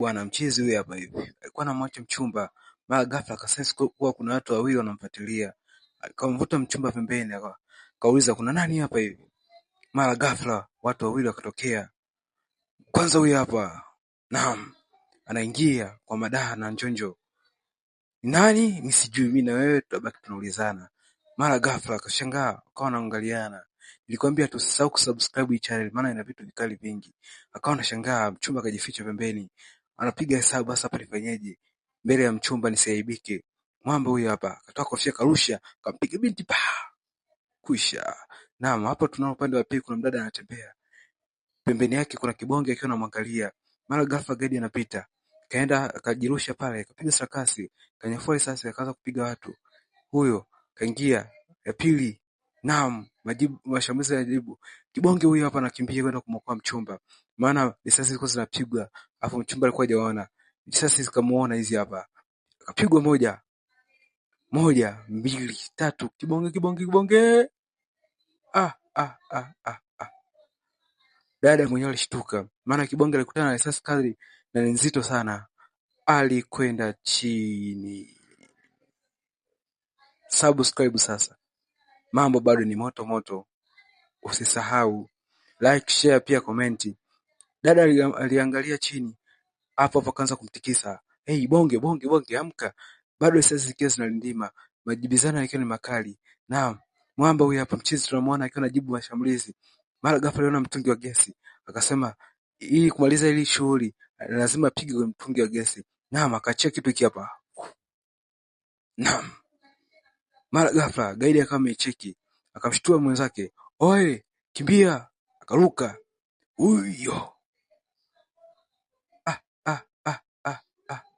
Bwana mchizi huyu hapa hivi. Alikuwa anamwacha mchumba, mara ghafla akasense kuwa kuna watu wawili wanamfuatilia. Akamvuta mchumba pembeni akauliza kuna nani hapa hivi? Mara ghafla watu wawili wakatokea. Kwanza huyu hapa. Naam. Anaingia kwa madaha na njonjo. Nani? Mimi sijui, mimi na wewe tutabaki tunaulizana. Mara ghafla akashangaa, akawa anaangaliana. Nilikwambia tusisahau kusubscribe hii channel maana ina vitu vikali vingi. Akawa anashangaa, mchumba akajificha pembeni. Anapiga hesabu hasa hapa nifanyeje? Mbele ya mchumba nisiaibike. Mwamba huyu hapa, akatoa kofia karusha, kampiga binti pa. Kwisha. Naam, hapo tunao upande wa pili kuna mdada anatembea. Pembeni yake kuna kibonge akiwa anamwangalia. Mara ghafla gari anapita. Kaenda akajirusha pale, akapiga sakasi, kanyafua risasi akaanza kupiga watu. Huyo kaingia ya pili. Naam, mashambulizi ya jibu. Kibonge huyu hapa anakimbia kwenda kumwokoa mchumba. Maana risasi zilikuwa zinapigwa, afu mchumba alikuwa hajaona. Risasi zikamuona hizi hapa. Akapigwa moja, mbili, tatu. Kibonge. Dada mwenyewe alishtuka. Maana kibonge alikutana na risasi kali na ni nzito sana. Alikwenda chini. Subscribe sasa. Mambo bado ni moto moto. Usisahau like, share pia comment. Dada aliangalia chini. Hapo akaanza kumtikisa. Hey, bonge amka. Bado risasi zikiwa zinalindima. Majibizano yakiwa ni makali. Naam, mwamba huyu hapa mchizi tunamuona akiwa anajibu mashambulizi. Mara ghafla aliona mtungi wa gesi. Akasema ili kumaliza hili shughuli lazima apige kwa mtungi wa gesi. Naam, akaachia kitu hiki hapa. Naam. Mara ghafla gaidi akawa amecheki. Akamshtua mwenzake. Oe, kimbia. Akaruka. Huyo.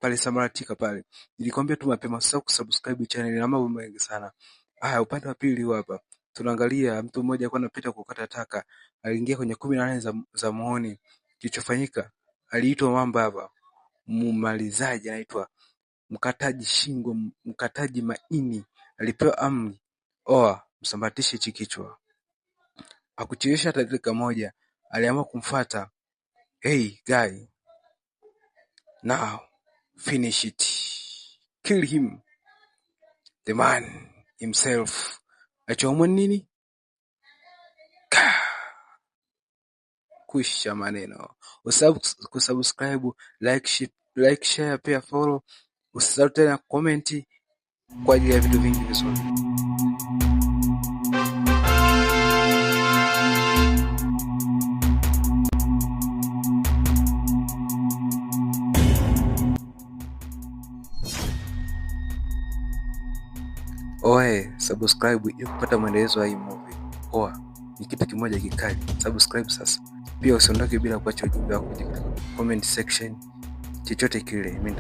Pale samaratika pale. Nilikwambia tu mapema usisahau kusubscribe channel na mambo mengi sana. Upande wa pili huu hapa. Tunaangalia mtu mmoja alikuwa anapita kukata taka. Aliingia kwenye 18 za muhoni. Kilichofanyika, aliitwa mwamba hapa. Mumalizaji anaitwa mkataji shingo, mkataji maini. Alipewa amri. Msambatishe hichi kichwa. Hakuchelewesha hata dakika moja. Aliamua kumfuata. Hey guy. Now finish it. Kill him. The man himself. Achoamua nini? Kwisha maneno. Usisahau kusubscribe, like, share pia follow. Usisahau tena comment kwa ajili ya vitu vingi vizuri. Subscribe ili kupata maelezo ya hii movie. Ni kitu kimoja kikali. Subscribe sasa. Pia usiondoke bila kuacha ujumbe wako katika comment section. Chochote kile mimi